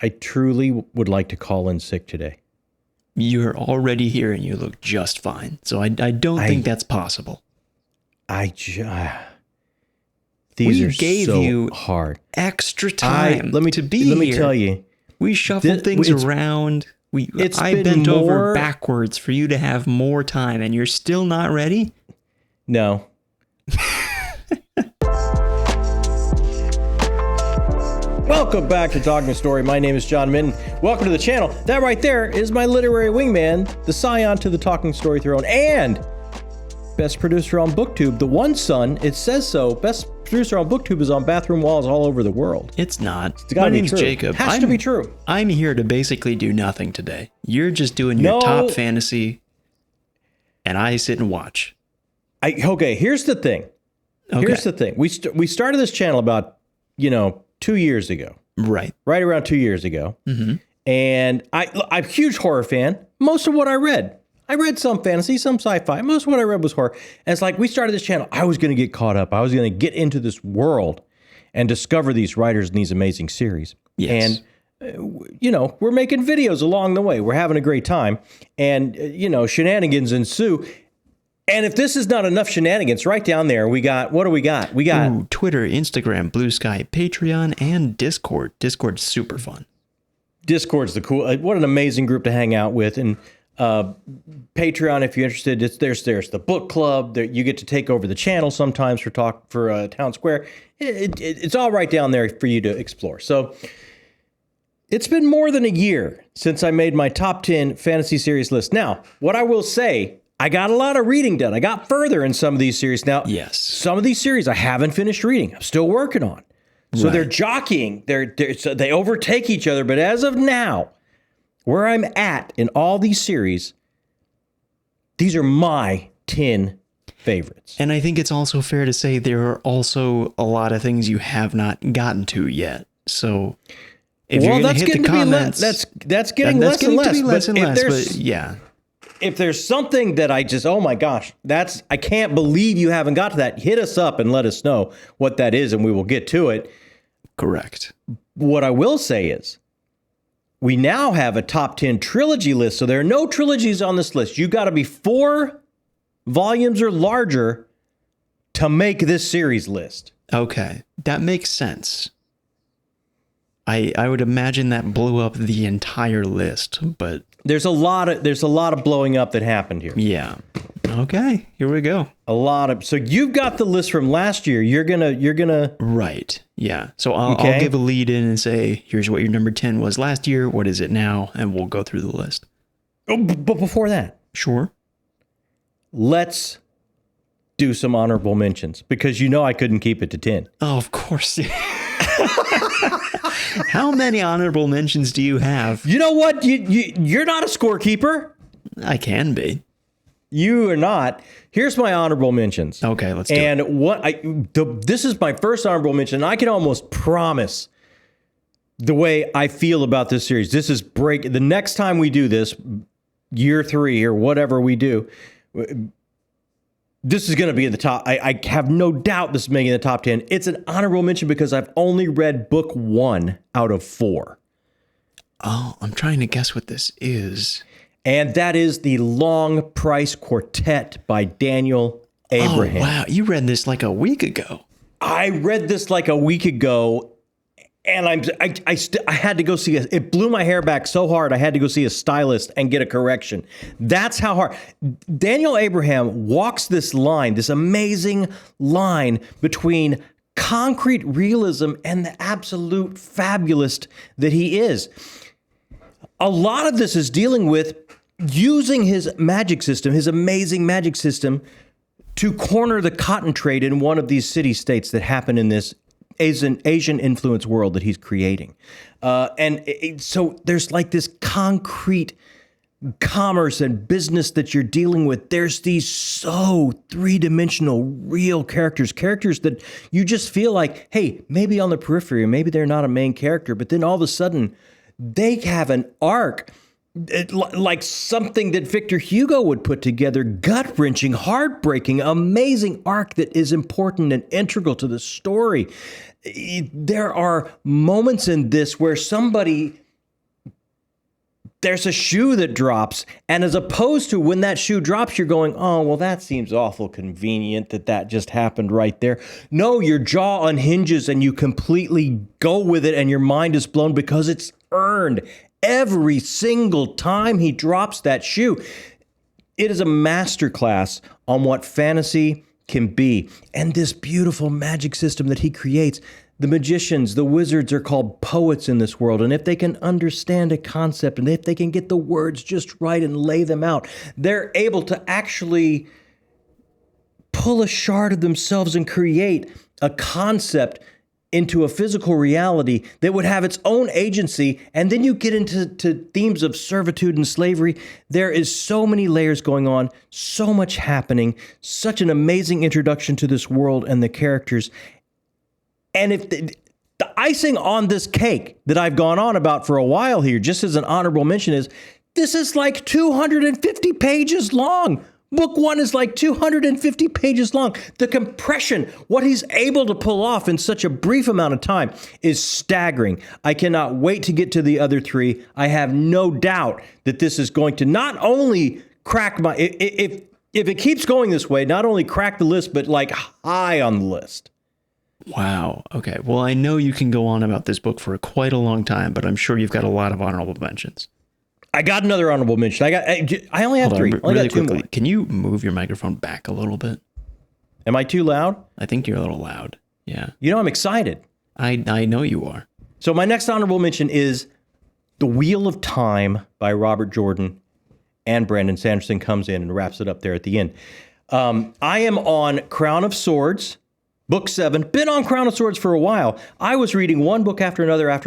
I truly would like to call in sick today. You're already here and you look just fine. So I don't think that's possible. These we are gave so you hard. Extra time to be here. Let me tell you. We shuffled things around. I bent over backwards for you to have more time, and you're still not ready? No. Welcome back to Talking Story. My name is John Minton. Welcome to the channel. That right there is my literary wingman, the scion to the Talking Story throne, and best producer on BookTube. The one son, it says so, best producer on BookTube is on bathroom walls all over the world. It's not. My name's Jacob. Has to be true. I'm here to basically do nothing today. You're just doing your top fantasy, and I sit and watch. Okay, here's the thing. Here's the thing. We started this channel about, 2 years ago. Right around 2 years ago. Mm-hmm. And I'm a huge horror fan. Most of what I read some fantasy, some sci-fi. Most of what I read was horror. And it's like we started this channel. I was going to get caught up. I was going to get into this world and discover these writers and these amazing series. Yes. And, we're making videos along the way. We're having a great time. And, shenanigans ensue. And if this is not enough shenanigans, right down there, what do we got? We got Twitter, Instagram, Blue Sky, Patreon, and Discord. Discord's super fun. Discord's the cool. What an amazing group to hang out with. And Patreon, if you're interested, there's the book club. You get to take over the channel sometimes for Town Square. It's all right down there for you to explore. So it's been more than a year since I made my top 10 fantasy series list. Now, what I will say, I got a lot of reading done. I got further in some of these series. Now, some of these series I haven't finished reading. I'm still working on. So they're jockeying. They overtake each other. But as of now, where I'm at in all these series, these are my 10 favorites. And I think it's also fair to say there are also a lot of things you have not gotten to yet. So if you're going to hit the comments, that's getting less and less. But yeah. If there's something that I just, oh my gosh, I can't believe you haven't got to that, hit us up and let us know what that is and we will get to it. Correct. What I will say is we now have a top 10 trilogy list. So there are no trilogies on this list. You got to be 4 volumes or larger to make this series list. Okay. That makes sense. I would imagine that blew up the entire list, but there's a lot of blowing up that happened here. Yeah. Okay, here we go. So you've got the list from last year. You're gonna right. Yeah. So I'll give a lead in and say, here's what your number 10 was last year. What is it now? And we'll go through the list. Oh, but before that, sure. Let's do some honorable mentions because I couldn't keep it to 10. Oh, of course. How many honorable mentions do you have? You know what? You're not a scorekeeper. I can be. You are not. Here's my honorable mentions. Okay, let's do it. And this is my first honorable mention. I can almost promise the way I feel about this series. This is the next time we do this, year 3 or whatever we do, this is going to be in the top. I have no doubt this is making the top 10. It's an honorable mention because I've only read book 1 out of 4. Oh, I'm trying to guess what this is. And that is the Long Price Quartet by Daniel Abraham. Oh, wow. You read this like a week ago. I read this like a week ago. And I had to go see it blew my hair back so hard. I had to go see a stylist and get a correction. That's how hard. Daniel Abraham walks this line, this amazing line between concrete realism and the absolute fabulist that he is. A lot of this is dealing with using his magic system, his amazing magic system, to corner the cotton trade in one of these city-states that happen in this Asian influence world that he's creating. So there's like this concrete commerce and business that you're dealing with. There's these so three-dimensional real characters that you just feel like, hey, maybe on the periphery, maybe they're not a main character, but then all of a sudden they have an arc like something that Victor Hugo would put together, gut-wrenching, heartbreaking, amazing arc that is important and integral to the story. There are moments in this where somebody there's a shoe that drops. And as opposed to when that shoe drops, you're going, oh, well, that seems awful convenient that just happened right there. No, your jaw unhinges and you completely go with it and your mind is blown because it's earned every single time he drops that shoe. It is a masterclass on what fantasy can be. And this beautiful magic system that he creates. The magicians, the wizards are called poets in this world. And if they can understand a concept and if they can get the words just right and lay them out, they're able to actually pull a shard of themselves and create a concept into a physical reality that would have its own agency. And then you get into themes of servitude and slavery. There is so many layers going on, so much happening, such an amazing introduction to this world and the characters. And if the icing on this cake that I've gone on about for a while here, just as an honorable mention, is this is like 250 pages long. Book one is like 250 pages long. The compression, what he's able to pull off in such a brief amount of time is staggering. I cannot wait to get to the other three. I have no doubt that this is going to not only crack my, if it keeps going this way, not only crack the list, but like high on the list. Wow. Okay. Well, I know you can go on about this book for quite a long time, but I'm sure you've got a lot of honorable mentions. I got another honorable mention. I only have three. Really quickly, can you move your microphone back a little bit? Am I too loud? I think you're a little loud. Yeah. You know, I'm excited. I know you are. So my next honorable mention is The Wheel of Time by Robert Jordan, and Brandon Sanderson comes in and wraps it up there at the end. I am on Crown of Swords. Book 7, been on Crown of Swords for a while. I was reading one book after another, and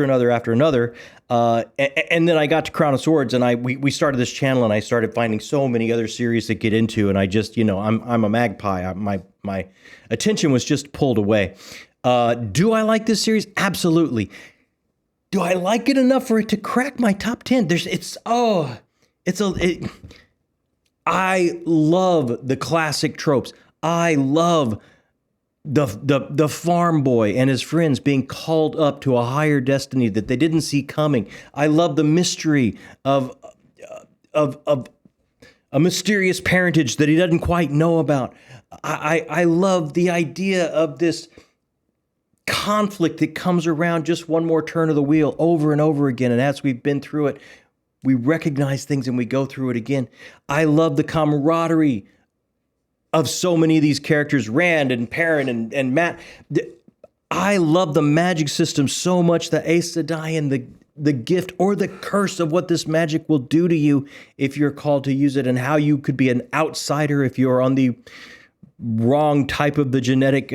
then I got to Crown of Swords, and we started this channel, and I started finding so many other series to get into, and I just, I'm a magpie. My attention was just pulled away. Do I like this series? Absolutely. Do I like it enough for it to crack my top 10? I love the classic tropes. I love the farm boy and his friends being called up to a higher destiny that they didn't see coming. I love the mystery of a mysterious parentage that he doesn't quite know about. I love the idea of this conflict that comes around just one more turn of the wheel over and over again. And as we've been through it, we recognize things and we go through it again. I love the camaraderie of so many of these characters, Rand and Perrin and Matt. I love the magic system so much, the Aes Sedai and the gift or the curse of what this magic will do to you if you're called to use it, and how you could be an outsider if you're on the wrong type of the genetic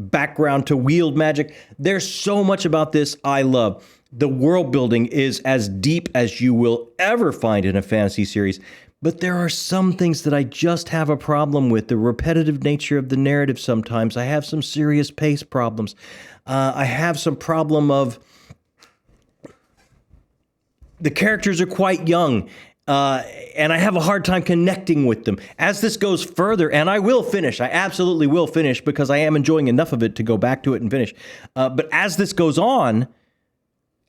background to wield magic. There's so much about this I love. The world building is as deep as you will ever find in a fantasy series. But there are some things that I just have a problem with. The repetitive nature of the narrative sometimes. I have some serious pace problems. I have some problem of the characters are quite young, and I have a hard time connecting with them. As this goes further, and I will finish. I absolutely will finish because I am enjoying enough of it to go back to it and finish. But as this goes on,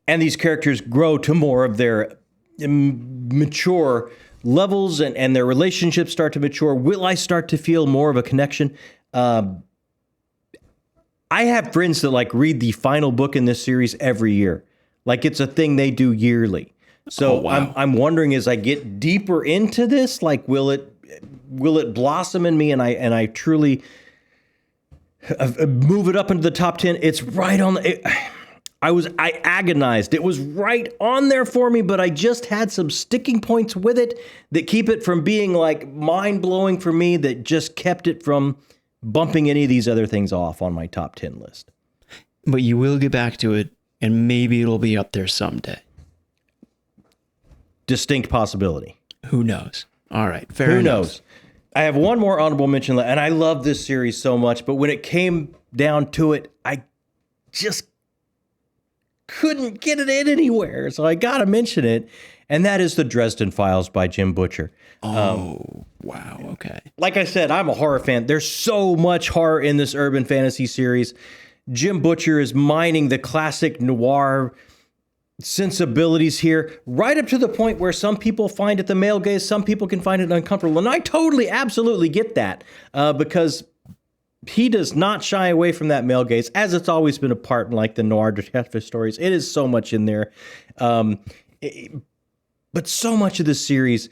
and these characters grow to more of their mature levels and their relationships start to mature, will I start to feel more of a connection? I have friends that like read the final book in this series every year. Like it's a thing they do yearly. So wow. I'm wondering, as I get deeper into this, like will it blossom in me and I truly move it up into the top 10? It's right on I agonized. It was right on there for me, but I just had some sticking points with it that keep it from being like mind-blowing for me, that just kept it from bumping any of these other things off on my top 10 list. But you will get back to it, and maybe it'll be up there someday. Distinct possibility. Who knows? All right, fair enough. Who knows? I have one more honorable mention, and I love this series so much, but when it came down to it, I just couldn't get it in anywhere, so I gotta mention it, and that is the Dresden Files by Jim Butcher. Wow, okay. Like I said, I'm a horror fan. There's so much horror in this urban fantasy series. Jim Butcher is mining the classic noir sensibilities here, right up to the point where some people find it the male gaze, some people can find it uncomfortable. And I totally, absolutely get that because he does not shy away from that male gaze, as it's always been a part in like the noir detective stories. It is so much in there. But so much of the series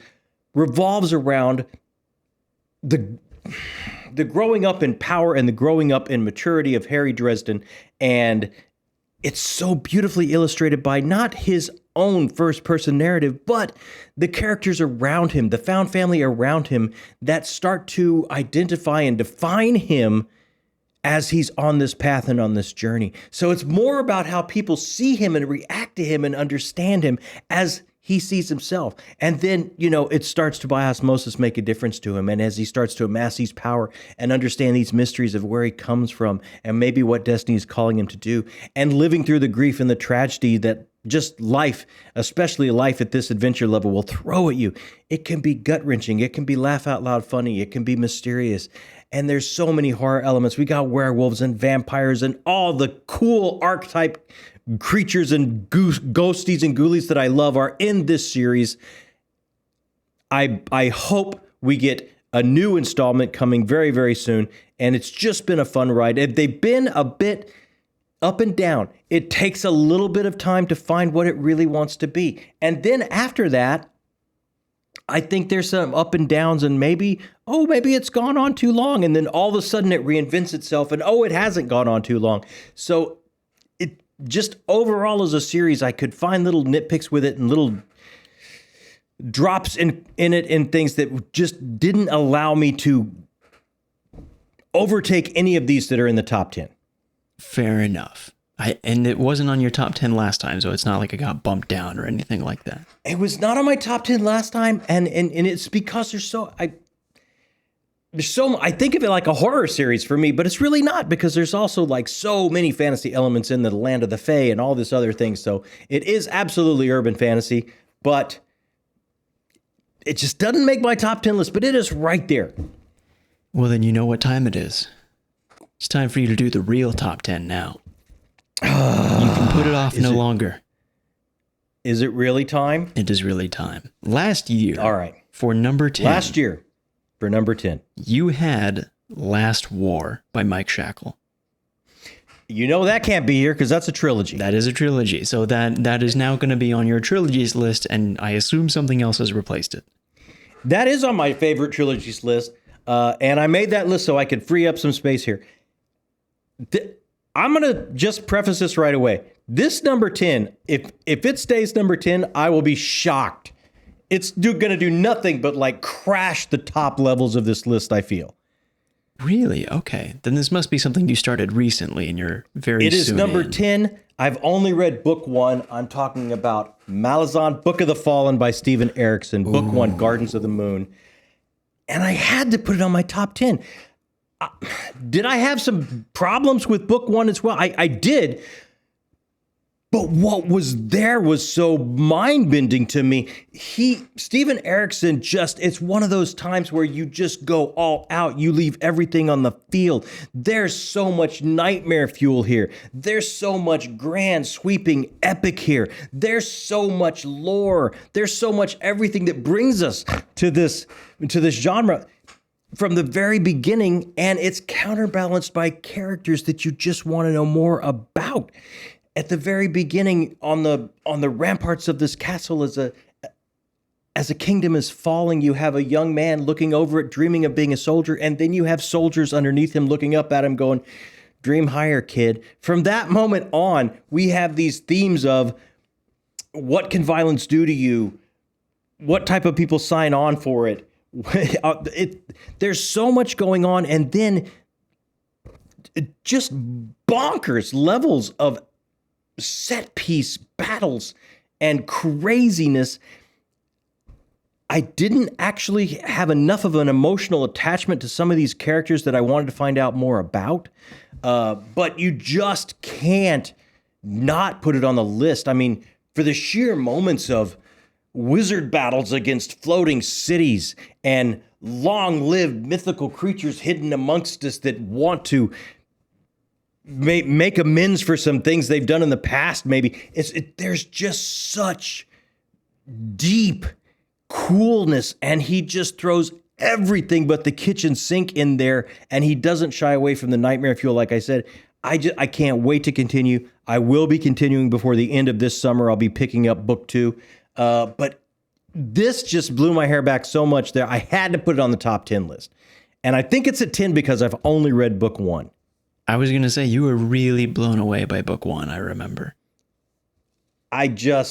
revolves around the growing up in power and the growing up in maturity of Harry Dresden. And it's so beautifully illustrated by not his own first-person narrative, but the characters around him, the found family around him that start to identify and define him as he's on this path and on this journey. So it's more about how people see him and react to him and understand him as he sees himself. And then, it starts to by osmosis make a difference to him. And as he starts to amass these power and understand these mysteries of where he comes from and maybe what destiny is calling him to do, and living through the grief and the tragedy that just life, especially life at this adventure level, will throw at you. It can be gut-wrenching. It can be laugh out loud funny. It can be mysterious. And there's so many horror elements. We got werewolves and vampires and all the cool archetype creatures and ghosties and ghoulies that I love are in this series. I hope we get a new installment coming very, very soon. And it's just been a fun ride. They've been a bit up and down. It takes a little bit of time to find what it really wants to be. And then after that, I think there's some up and downs and maybe it's gone on too long. And then all of a sudden it reinvents itself and it hasn't gone on too long. So it just overall as a series, I could find little nitpicks with it and little drops in it and things that just didn't allow me to overtake any of these that are in the top 10. Fair enough. And it wasn't on your top 10 last time, so it's not like it got bumped down or anything like that. It was not on my top 10 last time, and it's because I think of it like a horror series for me, but it's really not, because there's also like so many fantasy elements in the land of the Fae and all this other thing. So it is absolutely urban fantasy, but it just doesn't make my top 10 list, but it is right there. Well, then you know what time it is. It's time for you to do the real top 10 now. You can put it off no longer. Is it really time? It is really time. Last year, all right, for number 10. Last year, for number 10. You had Last War by Mike Shackle. That can't be here because that's a trilogy. That is a trilogy. So that is now going to be on your trilogies list, and I assume something else has replaced it. That is on my favorite trilogies list, and I made that list so I could free up some space here. I'm going to just preface this right away. This number 10, if it stays number 10, I will be shocked. It's going to do nothing but like crash the top levels of this list, I feel. Really? Okay. Then this must be something you started recently and you're very It is soon number in. 10. I've only read book 1. I'm talking about Malazan, Book of the Fallen by Steven Erikson, book 1, Gardens of the Moon. And I had to put it on my top 10. Did I have some problems with book 1 as well? I did. But what was there was so mind-bending to me. Steven Erikson it's one of those times where you just go all out. You leave everything on the field. There's so much nightmare fuel here. There's so much grand, sweeping epic here. There's so much lore. There's so much everything that brings us to this genre from the very beginning, and it's counterbalanced by characters that you just want to know more about. At the very beginning, on the ramparts of this castle, as a kingdom is falling, you have a young man looking over it, dreaming of being a soldier, and then you have soldiers underneath him looking up at him going, dream higher, kid. From that moment on, we have these themes of what can violence do to you? What type of people sign on for it? There's so much going on, and then just bonkers levels of set piece battles and craziness. I didn't actually have enough of an emotional attachment to some of these characters that I wanted to find out more about. But you just can't not put it on the list. I mean, for the sheer moments of wizard battles against floating cities and long-lived mythical creatures hidden amongst us that want to make amends for some things they've done in the past. Maybe there's just such deep coolness, and he just throws everything but the kitchen sink in there, and he doesn't shy away from the nightmare fuel. Like I said, I can't wait to continue. I will be continuing before the end of this summer. I'll be picking up book 2. But this just blew my hair back so much there. I had to put it on the top 10 list. And I think it's at 10 because I've only read book 1. I was going to say, you were really blown away by book 1, I remember. It's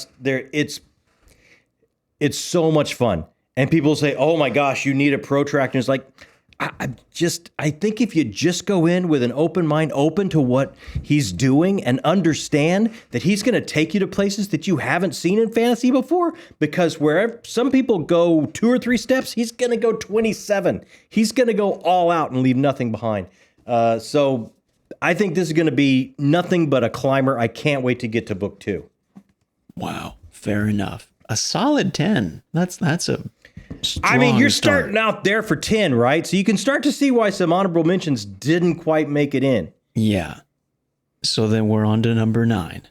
so much fun. And people say, oh my gosh, you need a protractor. It's like, I think if you just go in with an open mind, open to what he's doing, and understand that he's going to take you to places that you haven't seen in fantasy before, because wherever some people go 2 or 3 steps, he's going to go 27. He's going to go all out and leave nothing behind. So I think this is going to be nothing but a climber. I can't wait to get to book 2. Wow. Fair enough. A solid 10. That's a I mean, you're start. starting out there for 10, right? So you can start to see why some honorable mentions didn't quite make it in. Yeah. So then we're on to number 9.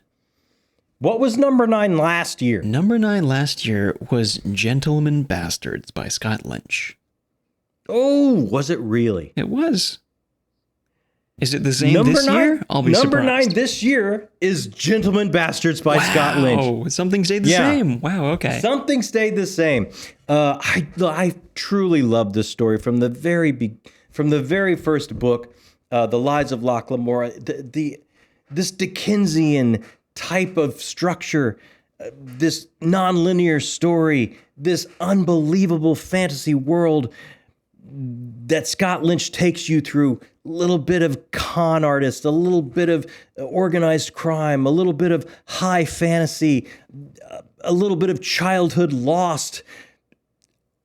What was number 9 last year? Number 9 last year was Gentlemen Bastards by Scott Lynch. Oh, was it really? It was. Is it the same this year? I'll be number surprised. 9 this year is Gentlemen Bastards by Scott Lynch. Oh, something stayed the same. Wow, okay. Something stayed the same. I truly love this story from the very first book, The Lives of Locke Lamora. This Dickensian type of structure, this nonlinear story, this unbelievable fantasy world that Scott Lynch takes you through. A little bit of con artist, a little bit of organized crime, a little bit of high fantasy, a little bit of childhood lost,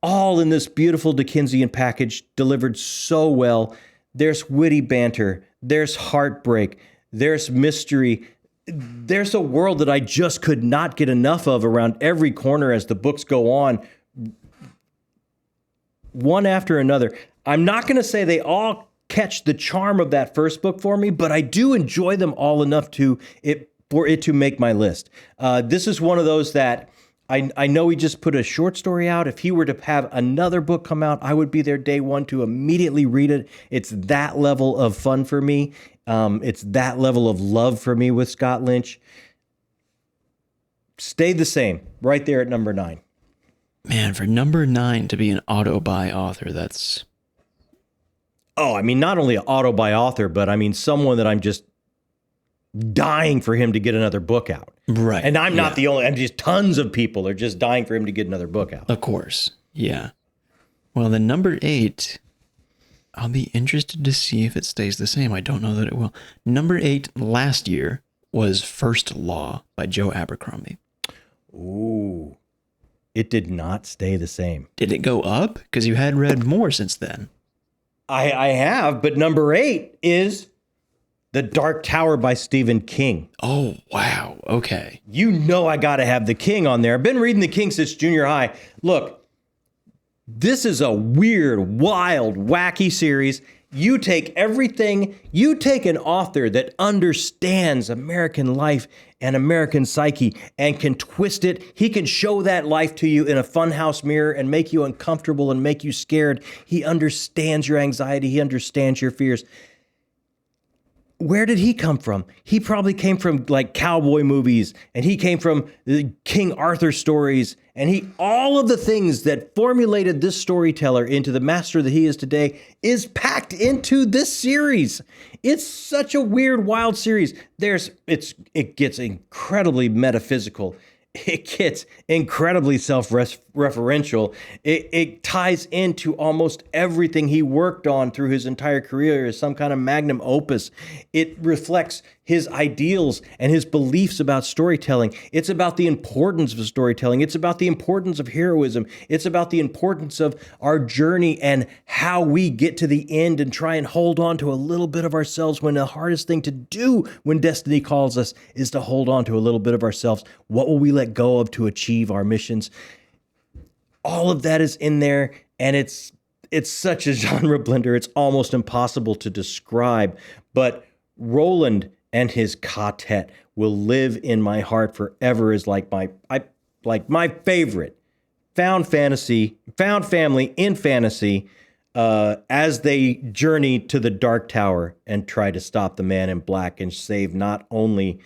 all in this beautiful Dickensian package delivered so well. There's witty banter, there's heartbreak, there's mystery. There's a world that I just could not get enough of around every corner as the books go on, one after another. I'm not going to say they all catch the charm of that first book for me, but I do enjoy them all enough for it to make my list. This is one of those that I know he just put a short story out. If he were to have another book come out, I would be there day one to immediately read it. It's that level of fun for me. It's that level of love for me with Scott Lynch. Stayed the same, right there at number 9. Man, for number 9 to be an auto-buy author, that's... Oh, I mean, not only an auto-buy author, but I mean someone that I'm just dying for him to get another book out. Right. And I'm not the only, and just tons of people are just dying for him to get another book out. Of course. Yeah. Well, then number 8, I'll be interested to see if it stays the same. I don't know that it will. Number 8 last year was First Law by Joe Abercrombie. Ooh. It did not stay the same. Did it go up? Because you had read more since then. I have, but number 8 is The Dark Tower by Stephen King. Oh, wow. Okay. You know I got to have the King on there. I've been reading the King since junior high. Look, this is a weird, wild, wacky series. You take an author that understands American life and American psyche and can twist it. He can show that life to you in a funhouse mirror and make you uncomfortable and make you scared. He understands your anxiety. He understands your fears. Where did he come from? He probably came from like cowboy movies, and he came from the King Arthur stories, and all of the things that formulated this storyteller into the master that he is today is packed into this series. It's such a weird, wild series. It gets incredibly metaphysical. It gets incredibly self-referential. It ties into almost everything he worked on through his entire career as some kind of magnum opus. It reflects his ideals and his beliefs about storytelling. It's about the importance of storytelling. It's about the importance of heroism. It's about the importance of our journey and how we get to the end and try and hold on to a little bit of ourselves when the hardest thing to do when destiny calls us is to hold on to a little bit of ourselves. What will we let go of to achieve our missions? All of that is in there, and it's such a genre blender. It's almost impossible to describe, but Roland and his quartet will live in my heart forever as like my favorite found family in fantasy as they journey to the Dark Tower and try to stop the Man in Black and save not only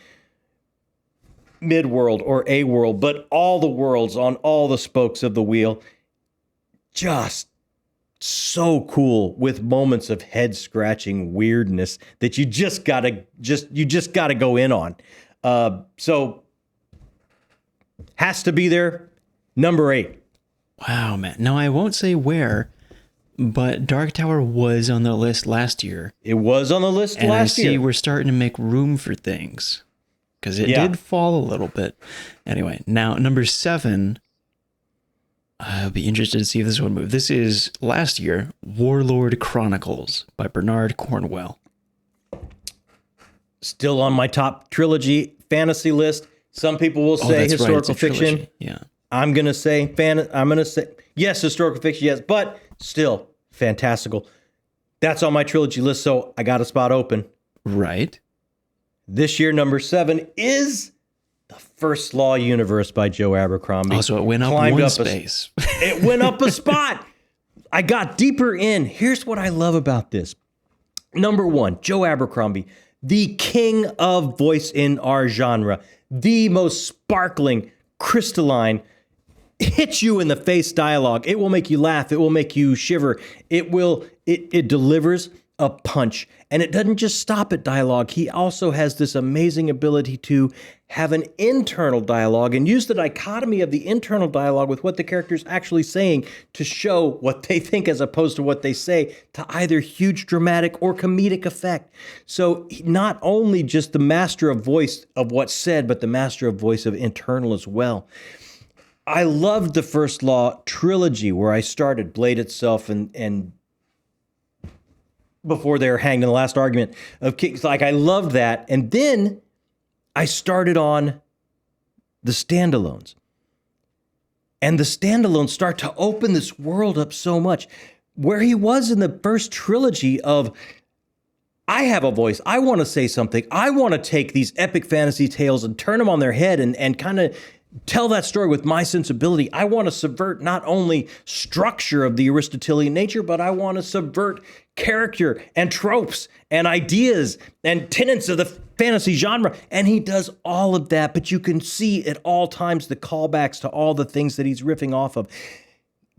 Midworld or A World, but all the worlds on all the spokes of the wheel. Just so cool, with moments of head scratching weirdness that you just gotta go in on. So has to be there. Number 8. Wow, man. Now, I won't say where, but Dark Tower was on the list last year. It was on the list and last year. I see we're starting to make room for things, because it did fall a little bit. Anyway, now number 7, I'll be interested to see if this one moves. This is last year, Warlord Chronicles by Bernard Cornwell. Still on my top trilogy fantasy list. Some people will say historical fiction. Yeah. I'm going to say yes, historical fiction, yes, but still fantastical. That's on my trilogy list, so I got a spot open. Right. This year, number 7 is The First Law Universe by Joe Abercrombie. Oh, so it went up one space. It went up a spot. I got deeper in. Here's what I love about this. Number 1, Joe Abercrombie, the king of voice in our genre, the most sparkling, crystalline, hit you in the face dialogue. It will make you laugh. It will make you shiver. It delivers a punch. And it doesn't just stop at dialogue. He also has this amazing ability to have an internal dialogue and use the dichotomy of the internal dialogue with what the character's actually saying to show what they think as opposed to what they say, to either huge dramatic or comedic effect. So not only just the master of voice of what's said, but the master of voice of internal as well. I loved the First Law trilogy, where I started Blade itself and before they were hanged in the last argument of Kings. Like, I loved that. And then I started on the standalones. And the standalones start to open this world up so much. Where he was in the first trilogy of, I have a voice, I want to say something, I want to take these epic fantasy tales and turn them on their head and kind of tell that story with my sensibility. I want to subvert not only structure of the Aristotelian nature, but I want to subvert character and tropes and ideas and tenets of the fantasy genre. And he does all of that, but you can see at all times the callbacks to all the things that he's riffing off of.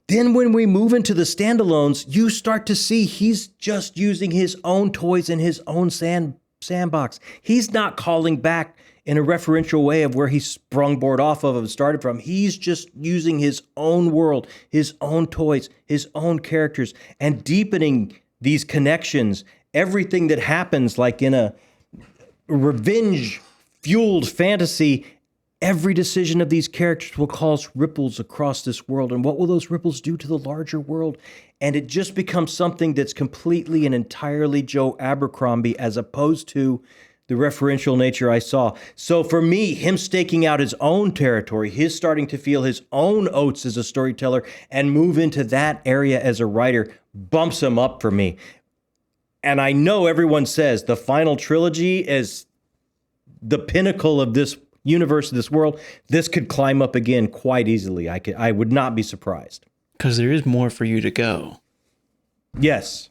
Then when we move into the standalones, you start to see he's just using his own toys in his own sandbox. He's not calling back in a referential way of where he sprung board off of and started from. He's just using his own world, his own toys, his own characters, and deepening these connections. Everything that happens, like in a revenge-fueled fantasy, every decision of these characters will cause ripples across this world. And what will those ripples do to the larger world? And it just becomes something that's completely and entirely Joe Abercrombie, as opposed to the referential nature I saw. So for me, him staking out his own territory, his starting to feel his own oats as a storyteller and move into that area as a writer, bumps him up for me. And I know everyone says the final trilogy is the pinnacle of this universe, this world. This could climb up again quite easily. I would not be surprised. Because there is more for you to go. Yes.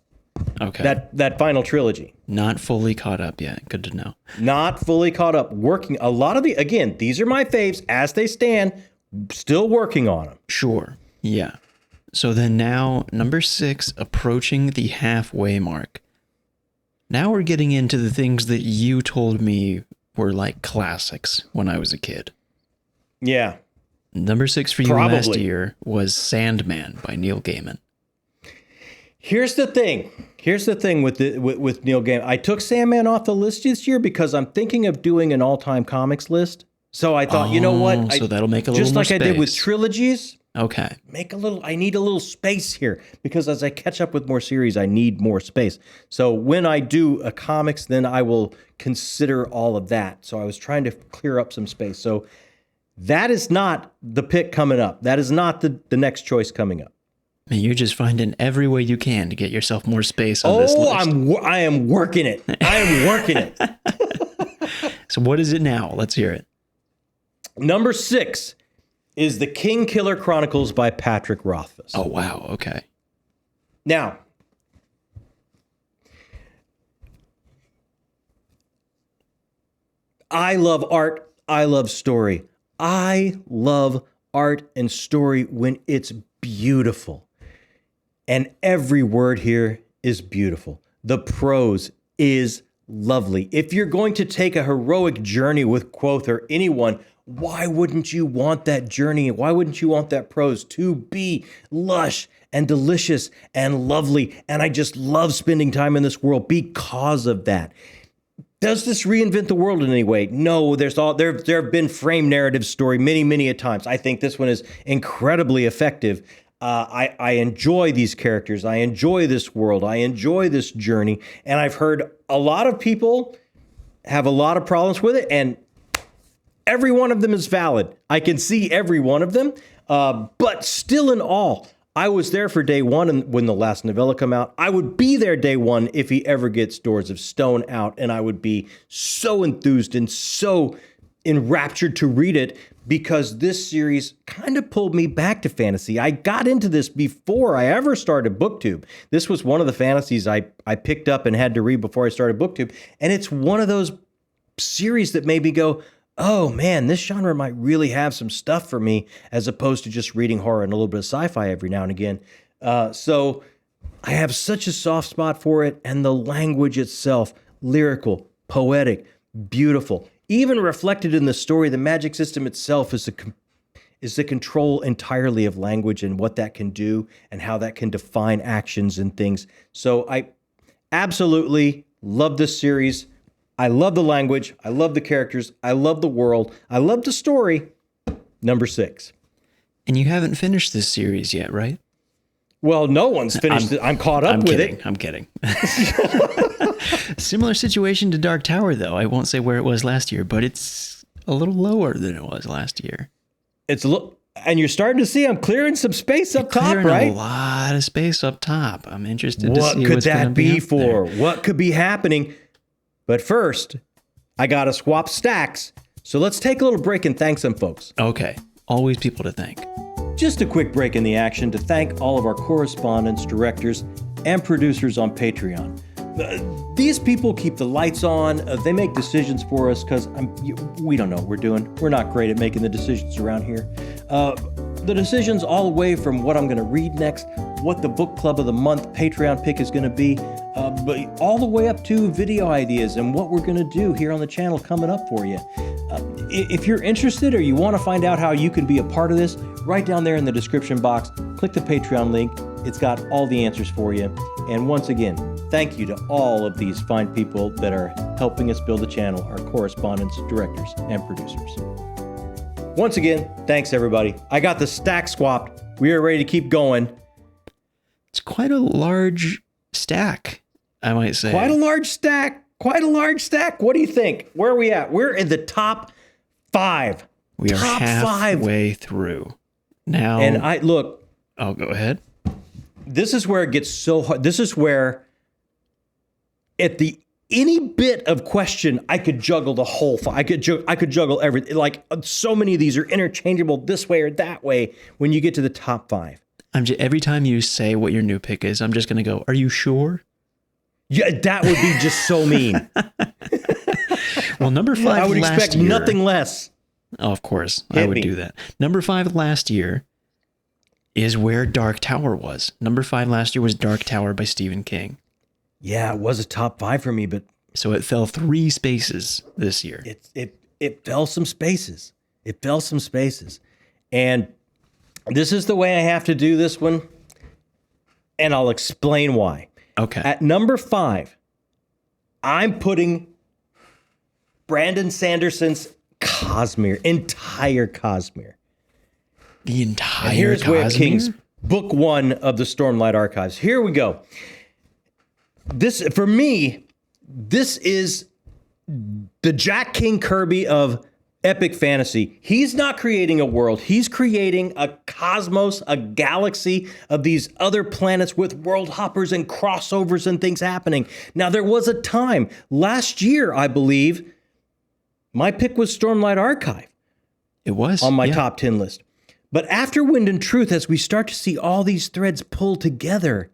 Okay. That final trilogy. Not fully caught up yet. Good to know. Not fully caught up. Working a lot of again, these are my faves as they stand, still working on them. Sure. Yeah. So then now, number 6, approaching the halfway mark. Now we're getting into the things that you told me were like classics when I was a kid. Yeah. Number 6 for you last year was Sandman by Neil Gaiman. Here's the thing with Neil Gaiman. I took Sandman off the list this year because I'm thinking of doing an all-time comics list. So I thought, you know what? So that'll make a little just more like space. I did with trilogies. Okay. I need a little space here because as I catch up with more series, I need more space. So when I do a comics, then I will consider all of that. So I was trying to clear up some space. So that is not the pick coming up. That is not the next choice coming up. Man, you're just finding every way you can to get yourself more space on this list. I am working it. I am working it. So what is it now? Let's hear it. Number 6 is The King Killer Chronicles by Patrick Rothfuss. Oh, wow. Okay. Now, I love art. I love story. I love art and story when it's beautiful. And every word here is beautiful. The prose is lovely. If you're going to take a heroic journey with Quoth or anyone, why wouldn't you want that journey? Why wouldn't you want that prose to be lush and delicious and lovely? And I just love spending time in this world because of that. Does this reinvent the world in any way? No, there have been frame narrative story many a times. I think this one is incredibly effective. I enjoy these characters. I enjoy this world. I enjoy this journey. And I've heard a lot of people have a lot of problems with it, and every one of them is valid. I can see every one of them. But still in all, I was there for day one and when the last novella come out. I would be there day one if he ever gets Doors of Stone out, and I would be so enthused and so enraptured to read it because this series kind of pulled me back to fantasy. I got into this before I ever started BookTube. This was one of the fantasies I picked up and had to read before I started BookTube, and it's one of those series that made me go, oh man, this genre might really have some stuff for me as opposed to just reading horror and a little bit of sci-fi every now and again. So I have such a soft spot for it, and the language itself, lyrical, poetic, beautiful. Even reflected in the story, the magic system itself is the control entirely of language and what that can do and how that can define actions and things. So I absolutely love this series. I love the language. I love the characters. I love the world. I love the story. Number 6. And you haven't finished this series yet, right? Well, no one's finished it. I'm caught up with it. I'm kidding. Similar situation to Dark Tower, though. I won't say where it was last year, but it's a little lower than it was last year. It's a little, and you're starting to see I'm clearing some space up top, right? A lot of space up top. I'm interested to what see could what's that be for? There. What could be happening? But first, I got to swap stacks. So let's take a little break and thank some folks. Okay. Always people to thank. Just a quick break in the action to thank all of our correspondents, directors, and producers on Patreon. These people keep the lights on. They make decisions for us because we don't know what we're doing. We're not great at making the decisions around here. The decisions all the way from what I'm going to read next, what the book club of the month Patreon pick is going to be, but all the way up to video ideas and what we're going to do here on the channel coming up for you. If you're interested or you want to find out how you can be a part of this, right down there in the description box, click the Patreon link. It's got all the answers for you. And once again, thank you to all of these fine people that are helping us build the channel, our correspondents, directors, and producers. Once again, thanks everybody. I got the stack swapped. We are ready to keep going. It's quite a large stack, I might say. Quite a large stack. Quite a large stack. What do you think? Where are we at? We're in the top 5. We are halfway through. Now, and look. Oh, go ahead. This is where it gets so hard. This is where at any bit of question, I could juggle the whole. I could juggle everything. Like so many of these are interchangeable this way or that way when you get to the top 5. Every time you say what your new pick is, I'm just going to go, are you sure? Yeah, that would be just so mean. Well, number 5 I would last expect year, nothing less. Oh, of course, I would do that. Number 5 last year is where Dark Tower was. Number 5 last year was Dark Tower by Stephen King. Yeah, it was a top 5 for me, but so it fell 3 spaces this year. It fell some spaces. It fell some spaces. And this is the way I have to do this one, and I'll explain why. Okay. At number 5, I'm putting Brandon Sanderson's Cosmere, entire Cosmere. The entire and here's Cosmere? Way of Kings, book 1 of the Stormlight Archives. Here we go. This, for me, this is the Jack King Kirby of epic fantasy. He's not creating a world. He's creating a cosmos, a galaxy of these other planets with world hoppers and crossovers and things happening. Now, there was a time last year, I believe, my pick was Stormlight Archive. It was on my top 10 list. But after Wind and Truth, as we start to see all these threads pull together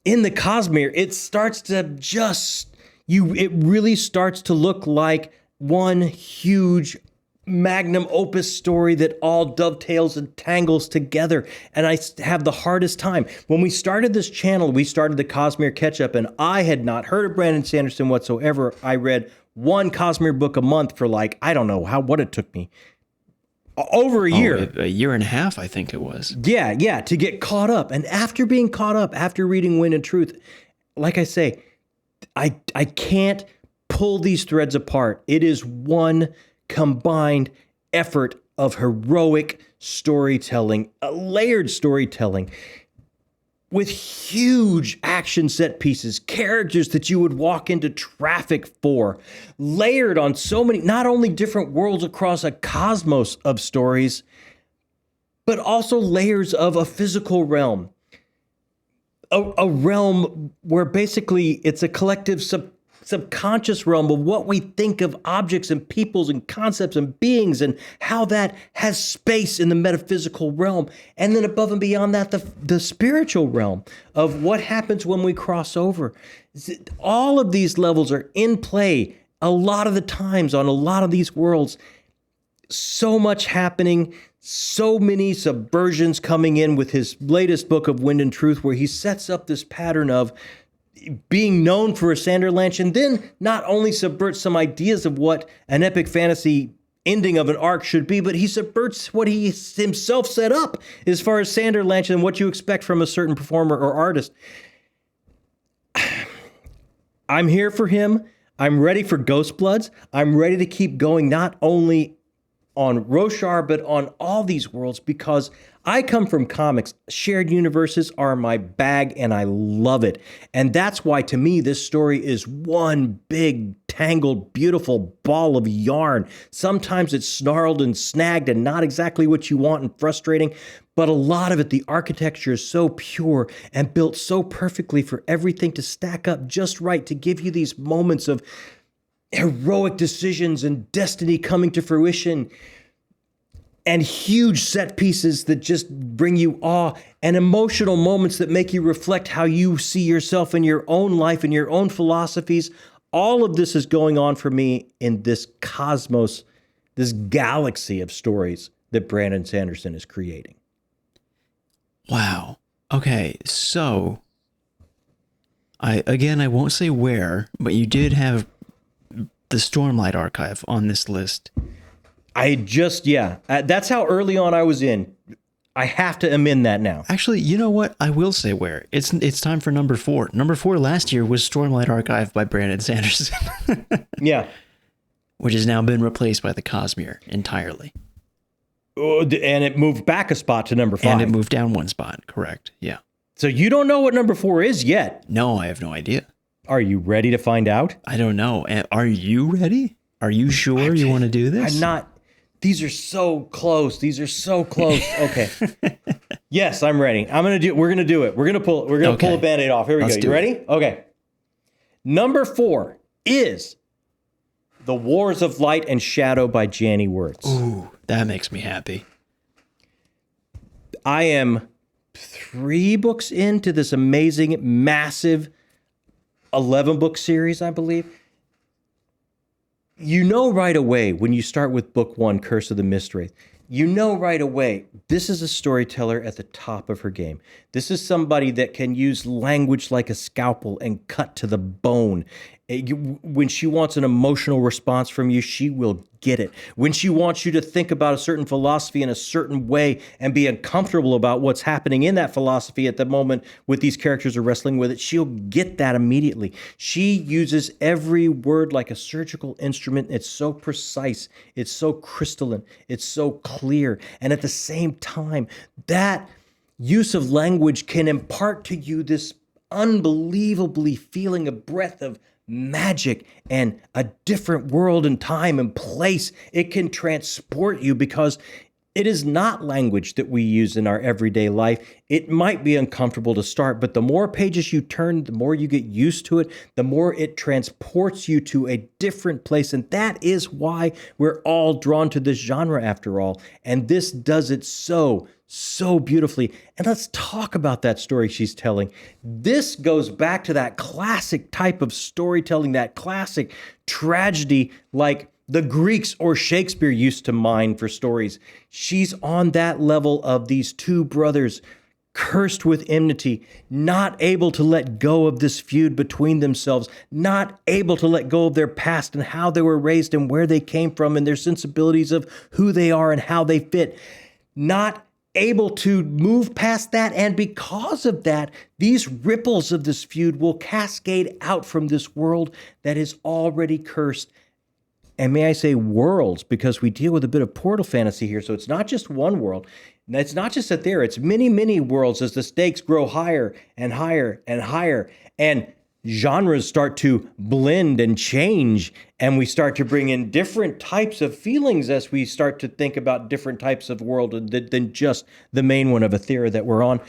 in the Cosmere, it starts to it really starts to look like one huge magnum opus story that all dovetails and tangles together. And I have the hardest time. When we started this channel, we started the Cosmere Catch-Up, and I had not heard of Brandon Sanderson whatsoever. I read one Cosmere book a month for I don't know what it took me. Over a year. A year and a half, I think it was. Yeah, to get caught up. And after being caught up, after reading Wind and Truth, like I say, I can't pull these threads apart. It is one combined effort of heroic storytelling, layered storytelling, with huge action set pieces, characters that you would walk into traffic for, layered on so many, not only different worlds across a cosmos of stories, but also layers of a physical realm. A realm where basically it's a collective subconscious realm of what we think of objects and peoples and concepts and beings, and how that has space in the metaphysical realm. And then above and beyond that, the spiritual realm of what happens when we cross over. All of these levels are in play a lot of the times on a lot of these worlds. So much happening, so many subversions coming in with his latest book of Wind and Truth, where he sets up this pattern of being known for a Sanderlanche, and then not only subverts some ideas of what an epic fantasy ending of an arc should be, but he subverts what he himself set up as far as Sanderlanche and what you expect from a certain performer or artist. I'm here for him. I'm ready for Ghostbloods. I'm ready to keep going, not only on Roshar, but on all these worlds, because I come from comics. Shared universes are my bag, and I love it. And that's why, to me, this story is one big, tangled, beautiful ball of yarn. Sometimes it's snarled and snagged and not exactly what you want and frustrating, but a lot of it, the architecture is so pure and built so perfectly for everything to stack up just right to give you these moments of heroic decisions and destiny coming to fruition, and huge set pieces that just bring you awe, and emotional moments that make you reflect how you see yourself in your own life and your own philosophies. All of this is going on for me in this cosmos, this galaxy of stories that Brandon Sanderson is creating. Wow. Okay, so I won't say where, but you did have the Stormlight Archive on this list. That's how early on I was in. I have to amend that now. Actually, you know what? I will say where. It's time for number 4. Number 4 last year was Stormlight Archive by Brandon Sanderson. Yeah. Which has now been replaced by the Cosmere entirely. And it moved back a spot to number 5. And it moved down one spot, correct. Yeah. So you don't know what number 4 is yet. No, I have no idea. Are you ready to find out? I don't know. Are you ready? Are you sure you want to do this? I'm not. These are so close. Okay. Yes, I'm ready. We're going to do it. We're going to pull a Band-Aid off. Here we go. You ready? Okay. Number 4 is The Wars of Light and Shadow by Janny Wirtz. Ooh, that makes me happy. I am 3 books into this amazing, massive 11-book series, I believe. You know right away when you start with book 1, Curse of the Mistwraith, you know right away, this is a storyteller at the top of her game. This is somebody that can use language like a scalpel and cut to the bone. When she wants an emotional response from you, she will get it. When she wants you to think about a certain philosophy in a certain way and be uncomfortable about what's happening in that philosophy at the moment with these characters are wrestling with it, she'll get that immediately. She uses every word like a surgical instrument. It's so precise. It's so crystalline. It's so clear. And at the same time, that use of language can impart to you this unbelievably feeling, a breath of magic and a different world and time and place. It can transport you because it is not language that we use in our everyday life. It might be uncomfortable to start, but the more pages you turn, the more you get used to it, the more it transports you to a different place. And that is why we're all drawn to this genre after all. And this does it so beautifully. And let's talk about that story she's telling. This goes back to that classic type of storytelling, that classic tragedy like the Greeks or Shakespeare used to mine for stories. She's on that level of these two brothers cursed with enmity, not able to let go of this feud between themselves, not able to let go of their past and how they were raised and where they came from and their sensibilities of who they are and how they fit, not able to move past that. And because of that, these ripples of this feud will cascade out from this world that is already cursed. And may I say worlds, because we deal with a bit of portal fantasy here. So it's not just one world. And it's not just that it's many, many worlds as the stakes grow higher and higher and higher. And genres start to blend and change. And we start to bring in different types of feelings as we start to think about different types of world than just the main one of Aethera that we're on.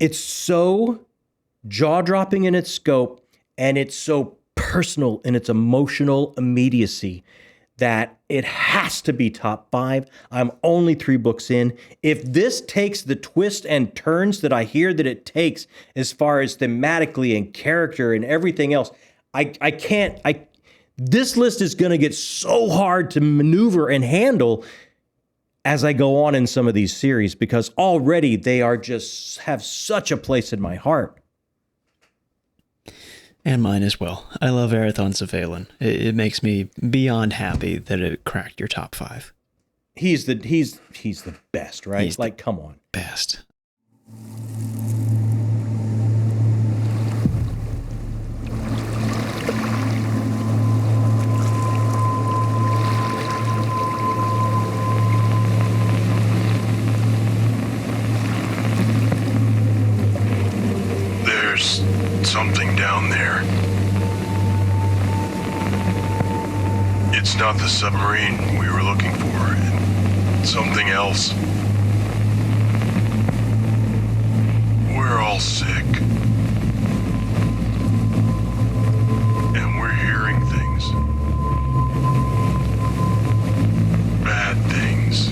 It's so jaw-dropping in its scope, and it's so personal in its emotional immediacy that it has to be top 5. I'm only 3 books in. If this takes the twists and turns that I hear that it takes as far as thematically and character and everything else, this list is going to get so hard to maneuver and handle as I go on in some of these series, because already they are just have such a place in my heart. And mine as well. I love Arathon Cephalen. It makes me beyond happy that it cracked your top 5. He's the best, right? He's like, come on. Best. There's something down there. It's not the submarine we were looking for. It's something else. We're all sick. And we're hearing things. Bad things.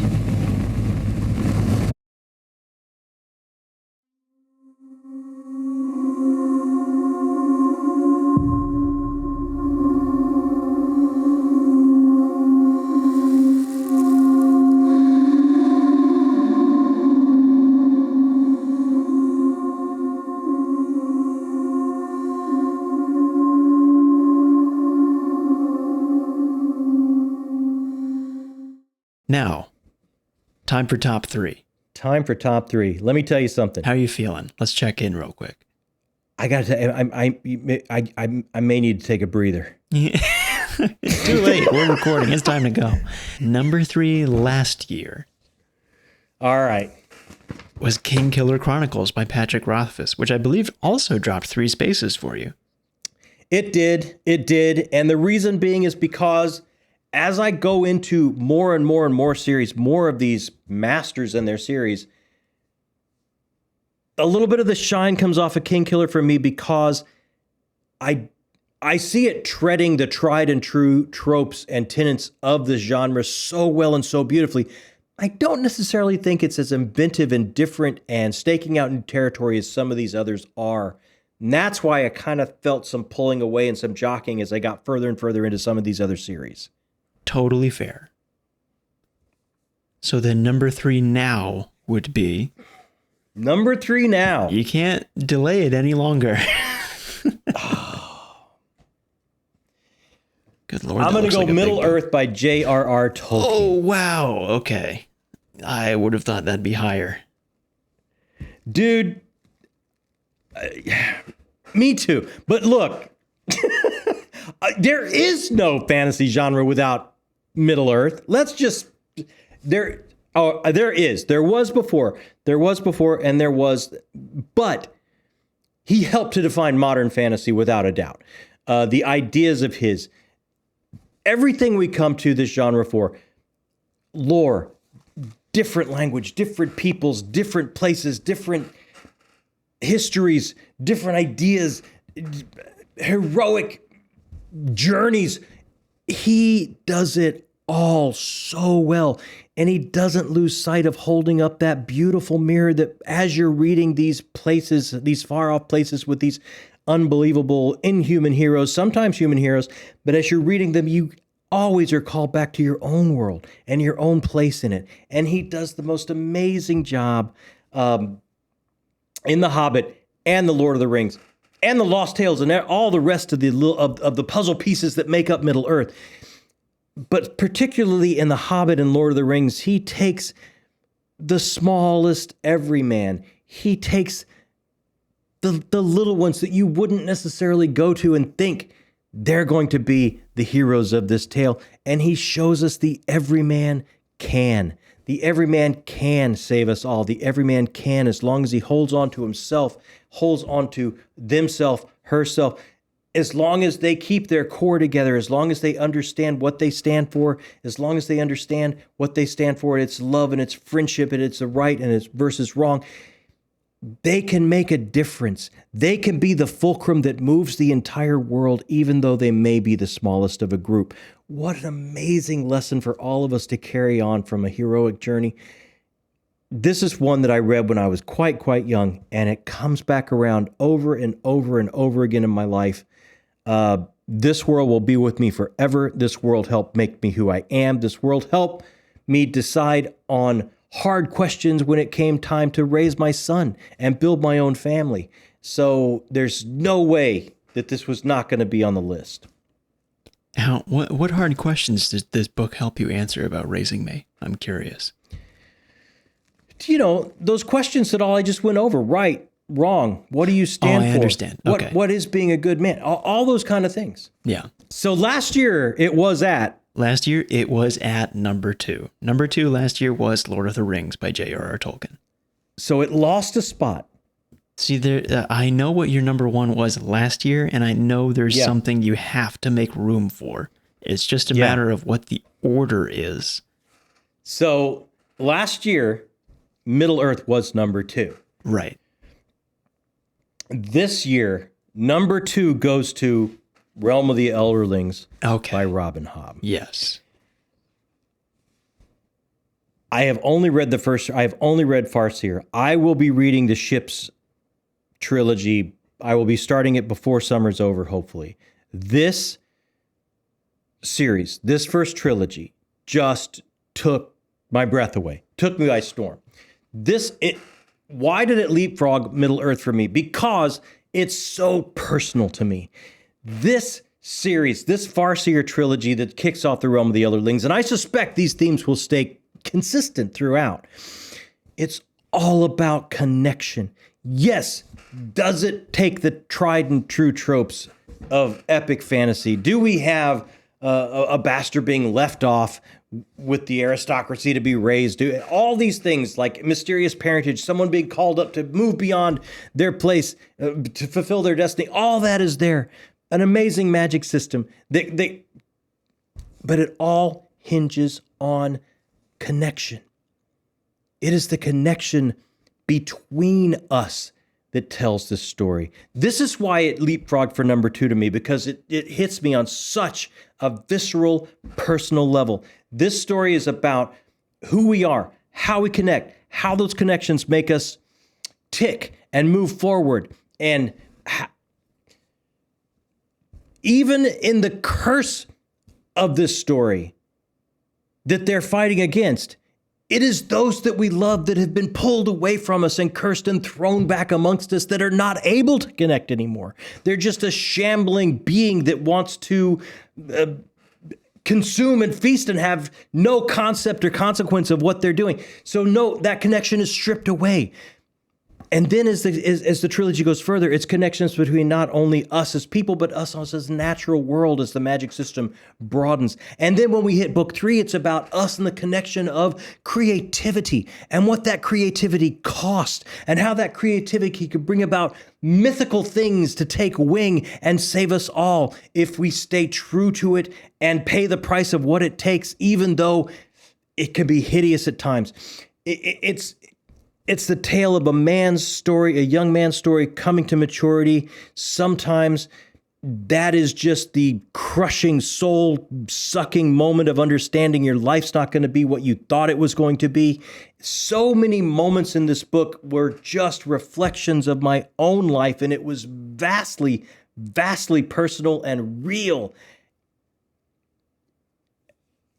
Now, time for top 3. Time for top 3. Let me tell you something. How are you feeling? Let's check in real quick. I got to. I may need to take a breather. It's too late. We're recording. It's time to go. Number 3 last year. All right. Was Kingkiller Chronicles by Patrick Rothfuss, which I believe also dropped 3 spaces for you. It did. And the reason being is because as I go into more and more and more series, more of these masters and their series, a little bit of the shine comes off of Kingkiller for me because I see it treading the tried and true tropes and tenets of the genre so well and so beautifully. I don't necessarily think it's as inventive and different and staking out new territory as some of these others are. And that's why I kind of felt some pulling away and some jockeying as I got further and further into some of these other series. Totally fair. So then number 3 now would be... Number 3 now. You can't delay it any longer. Good Lord. I'm going to go Middle Earth by J.R.R. Tolkien. Oh, wow. Okay. I would have thought that'd be higher. Dude, me too. But look, there is no fantasy genre without Middle Earth. Let's just there is. There was before, and there was, but he helped to define modern fantasy without a doubt. The ideas of his, everything we come to this genre for, lore, different language, different peoples, different places, different histories, different ideas, heroic journeys. He does it all so well. And he doesn't lose sight of holding up that beautiful mirror that as you're reading these places, these far off places with these unbelievable inhuman heroes, sometimes human heroes, but as you're reading them, you always are called back to your own world and your own place in it. And he does the most amazing job in The Hobbit and The Lord of the Rings and The Lost Tales and all the rest of the puzzle pieces that make up Middle Earth. But particularly in The Hobbit and Lord of the Rings, he takes the smallest everyman. He takes the little ones that you wouldn't necessarily go to and think they're going to be the heroes of this tale. And he shows us the everyman can. The everyman can save us all. The everyman can, as long as he holds on to himself, holds on to themself, herself, as long as they keep their core together, as long as they understand what they stand for, as long as they understand what they stand for, it's love and it's friendship and it's the right and it's versus wrong, they can make a difference. They can be the fulcrum that moves the entire world, even though they may be the smallest of a group. What an amazing lesson for all of us to carry on from a heroic journey. This is one that I read when I was quite young, and it comes back around over and over and over again in my life. This world will be with me forever. This world helped make me who I am. This world helped me decide on hard questions when it came time to raise my son and build my own family. So there's no way that this was not going to be on the list. Now, what hard questions does this book help you answer about raising me? I'm curious. You know, those questions that all I just went over, right, wrong, what do you stand for? I understand. Okay. What is being a good man? All those kind of things. Yeah. So last year it was at number 2. Number 2 last year was Lord of the Rings by J.R.R. Tolkien. So it lost a spot. See, I know what your number 1 was last year, and I know there's something you have to make room for. It's just a matter of what the order is. So last year, Middle Earth was number 2. Right. This year, number 2 goes to Realm of the Elderlings by Robin Hobb. Yes. I have only read Farseer. I will be reading the Ships trilogy. I will be starting it before summer's over, hopefully. This series, this first trilogy, just took my breath away, took me by storm. Why did it leapfrog Middle Earth for me? Because it's so personal to me. This series, this Farseer trilogy that kicks off the Realm of the Elderlings, and I suspect these themes will stay consistent throughout. It's all about connection. Yes, does it take the tried and true tropes of epic fantasy? Do we have a bastard being left off with the aristocracy to be raised? All these things like mysterious parentage, someone being called up to move beyond their place to fulfill their destiny, all that is there. An amazing magic system. But it all hinges on connection. It is the connection between us that tells this story. This is why it leapfrogged for number 2 to me, because it hits me on such a visceral, personal level. This story is about who we are, how we connect, how those connections make us tick and move forward. And even in the curse of this story that they're fighting against, it is those that we love that have been pulled away from us and cursed and thrown back amongst us that are not able to connect anymore. They're just a shambling being that wants to consume and feast and have no concept or consequence of what they're doing. So no, that connection is stripped away. And then as the trilogy goes further, it's connections between not only us as people, but us as natural world as the magic system broadens. And then when we hit book 3, it's about us and the connection of creativity and what that creativity cost and how that creativity could bring about mythical things to take wing and save us all if we stay true to it and pay the price of what it takes, even though it can be hideous at times. It's the tale of a man's story, a young man's story coming to maturity. Sometimes that is just the crushing, soul-sucking moment of understanding your life's not going to be what you thought it was going to be. So many moments in this book were just reflections of my own life, and it was vastly, vastly personal and real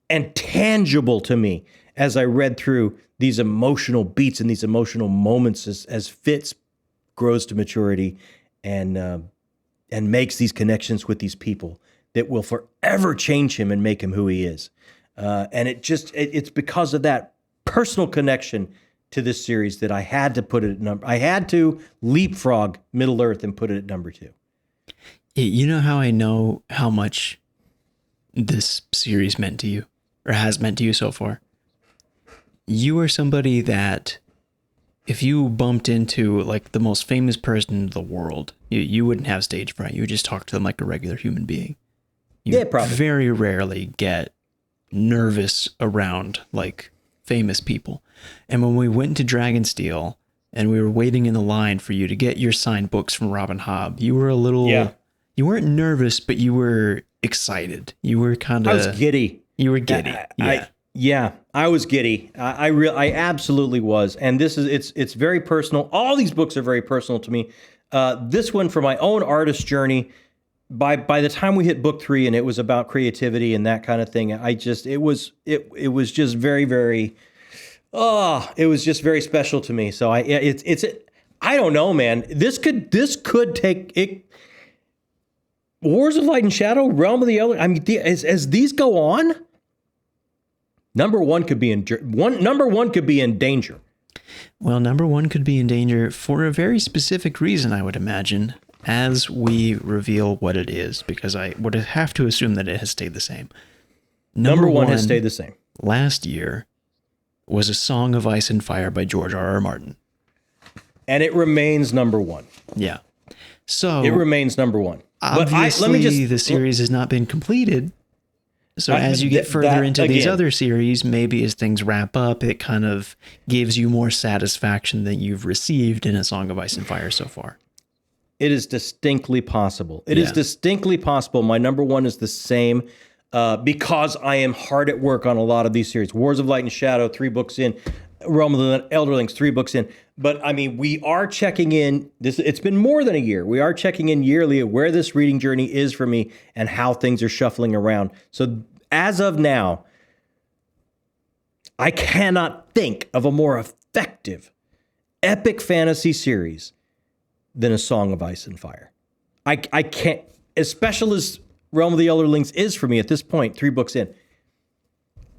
and tangible to me as I read through these emotional beats and these emotional moments as Fitz grows to maturity and makes these connections with these people that will forever change him and make him who he is. And it's because of that personal connection to this series that I had to put it at number. I had to leapfrog Middle Earth and put it at number 2. You know how I know how much this series meant to you, or has meant to you so far? You are somebody that if you bumped into like the most famous person in the world, you wouldn't have stage fright. You would just talk to them like a regular human being. You probably. Very rarely get nervous around like famous people. And when we went to Dragonsteel and we were waiting in the line for you to get your signed books from Robin Hobb, you were a little, you weren't nervous, but you were excited. You were kind of, I was giddy. You were giddy. I was giddy. I absolutely was. And it's very personal. All these books are very personal to me. This one, for my own artist journey, by the time we hit book 3 and it was about creativity and that kind of thing, it was just very, very, it was just very special to me. So I don't know, man. This could take it. Wars of Light and Shadow, Realm of the Elder. I mean, as these go on, number one could be in danger. Well, number 1 could be in danger for a very specific reason, I would imagine, as we reveal what it is, because I would have to assume that it has stayed the same. Number one has stayed the same. Last year was A Song of Ice and Fire by George R.R. Martin. And it remains number 1. Yeah. So it remains number 1. Obviously, the series has not been completed. So as you get further into these other series, maybe as things wrap up, it kind of gives you more satisfaction than you've received in A Song of Ice and Fire so far. It is distinctly possible. It is distinctly possible. My number 1 is the same because I am hard at work on a lot of these series. Wars of Light and Shadow, 3 books in. Realm of the Elderlings, 3 books in. But I mean, we are checking in. It's been more than a year. We are checking in yearly at where this reading journey is for me and how things are shuffling around. So as of now, I cannot think of a more effective epic fantasy series than A Song of Ice and Fire. I can't, as special as Realm of the Elderlings is for me at this point, 3 books in,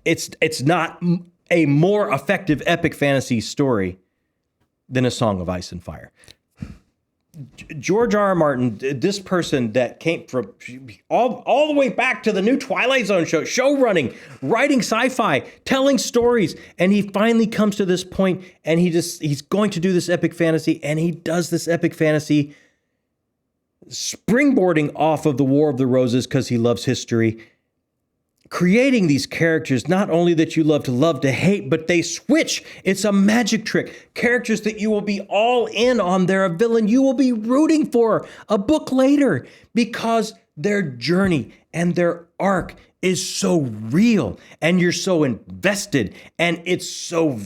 it's not a more effective epic fantasy story than A Song of Ice and Fire. George R.R. Martin, this person that came from all the way back to the new Twilight Zone show running, writing sci-fi, telling stories, and he finally comes to this point and he's going to do this epic fantasy, and he does this epic fantasy springboarding off of the War of the Roses because he loves history, creating these characters not only that you love to hate, but they switch. It's a magic trick. Characters that you will be all in on. They're a villain you will be rooting for a book later because their journey and their arc is so real and you're so invested and it's so...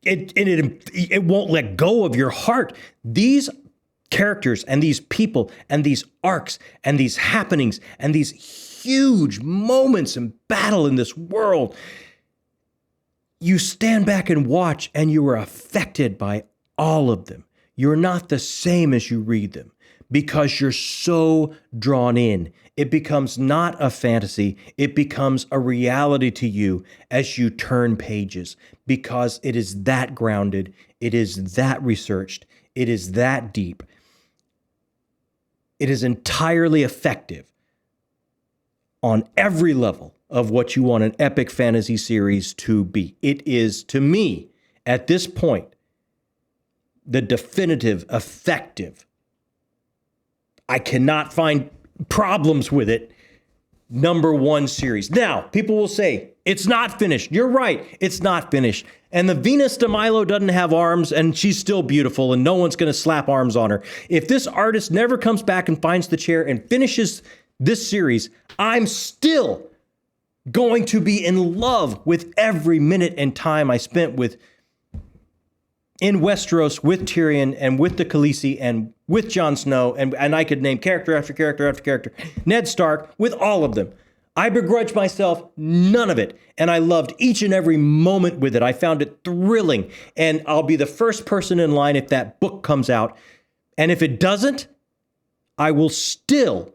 It won't let go of your heart. These characters and these people and these arcs and these happenings and these huge moments in battle in this world, you stand back and watch and you are affected by all of them. You're not the same as you read them because you're so drawn in. It becomes not a fantasy. It becomes a reality to you as you turn pages because it is that grounded. It is that researched. It is that deep. It is entirely effective on every level of what you want an epic fantasy series to be. It is, to me, at this point, the definitive, effective, I cannot find problems with it, #1 series. Now, people will say, it's not finished. You're right, it's not finished. And the Venus de Milo doesn't have arms, and she's still beautiful, and no one's going to slap arms on her. If this artist never comes back and finds the chair and finishes this series, I'm still going to be in love with every minute and time I spent in Westeros with Tyrion and with the Khaleesi and with Jon Snow, and I could name character after character after character, Ned Stark, with all of them. I begrudge myself none of it, and I loved each and every moment with it. I found it thrilling, and I'll be the first person in line if that book comes out. And if it doesn't, I will still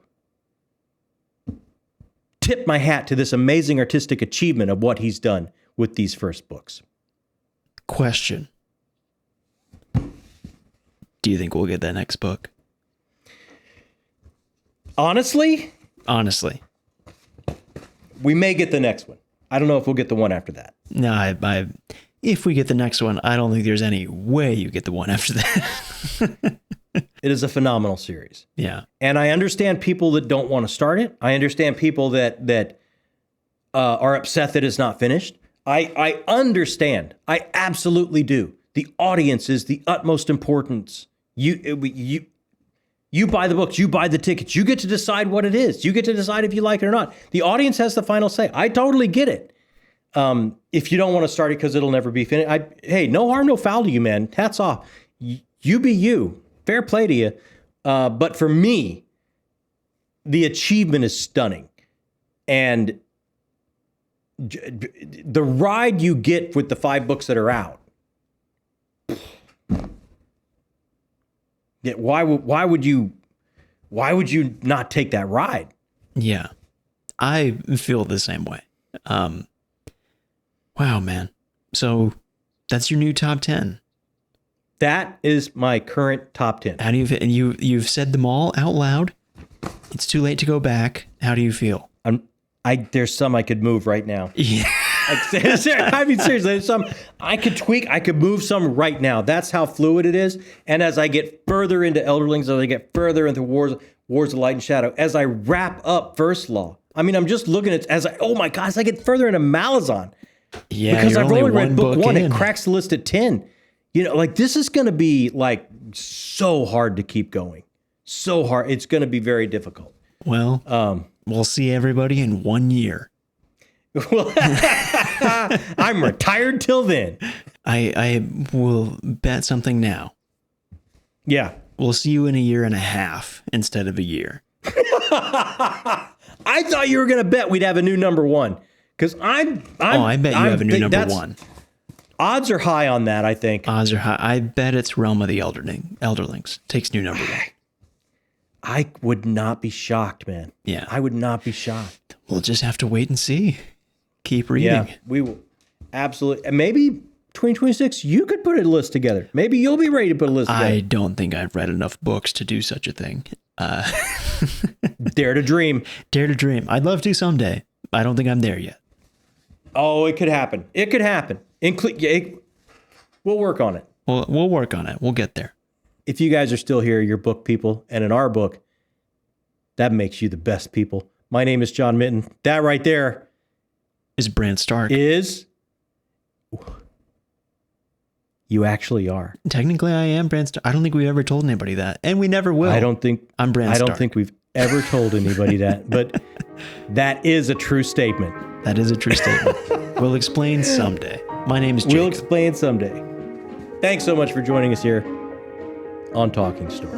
tip my hat to this amazing artistic achievement of what he's done with these first books. Question. Do you think we'll get that next book? Honestly, we may get the next one. I don't know if we'll get the one after that. No, if we get the next one, I don't think there's any way you get the one after that. It is a phenomenal series. Yeah. And I understand people that don't want to start it. I understand people that are upset that it's not finished. I understand. I absolutely do. The audience is the utmost importance. You buy the books, you buy the tickets, you get to decide what it is. You get to decide if you like it or not. The audience has the final say. I totally get it. If you don't want to start it because it'll never be finished, hey, no harm, no foul to you, man. Hats off. You be you. Fair play to you. But for me, the achievement is stunning. And the ride you get with the 5 books that are out, yeah, why would you not take that ride? Yeah, I feel the same way. Wow, man. So that's your new top 10. That is my current top 10. How do you feel? And you've said them all out loud. It's too late to go back. How do you feel? There's some I could move right now. Yeah. I mean, seriously, there's some I could tweak. I could move some right now. That's how fluid it is. And as I get further into Elderlings, as I get further into Wars of Light and Shadow, as I wrap up First Law, I mean, I'm just looking at oh my gosh, as I get further into Malazan. Yeah, because you're I've only read book 1. in. It cracks the list at 10. You know, like this is going to be like so hard to keep going. So hard. It's going to be very difficult. Well, we'll see everybody in 1 year. Well, I'm retired till then. I will bet something now. Yeah. We'll see you in 1.5 years instead of a year. I thought you were going to bet we'd have a new #1. Because I bet you have a new #1. Odds are high on that, I think. Odds are high. I bet it's Realm of the Elderlings. Takes new #1. I would not be shocked, man. Yeah. I would not be shocked. We'll just have to wait and see. Keep reading. Yeah, we will. Absolutely. And maybe 2026, you could put a list together. Maybe you'll be ready to put a list together. I don't think I've read enough books to do such a thing. Dare to dream. Dare to dream. I'd love to someday. I don't think I'm there yet. Oh, it could happen. It could happen. We'll work on it. We'll work on it. We'll get there. If you guys are still here, you're book people, and in our book, that makes you the best people. My name is John Minton. That right there is Bran Stark. You actually are. Technically, I am Bran Stark. I don't think we've ever told anybody that, and we never will. I'm Bran Stark. I don't think we've ever told anybody that, but that is a true statement. That is a true statement. We'll explain someday. My name is Jakob. We'll explain someday. Thanks so much for joining us here on Talking Story.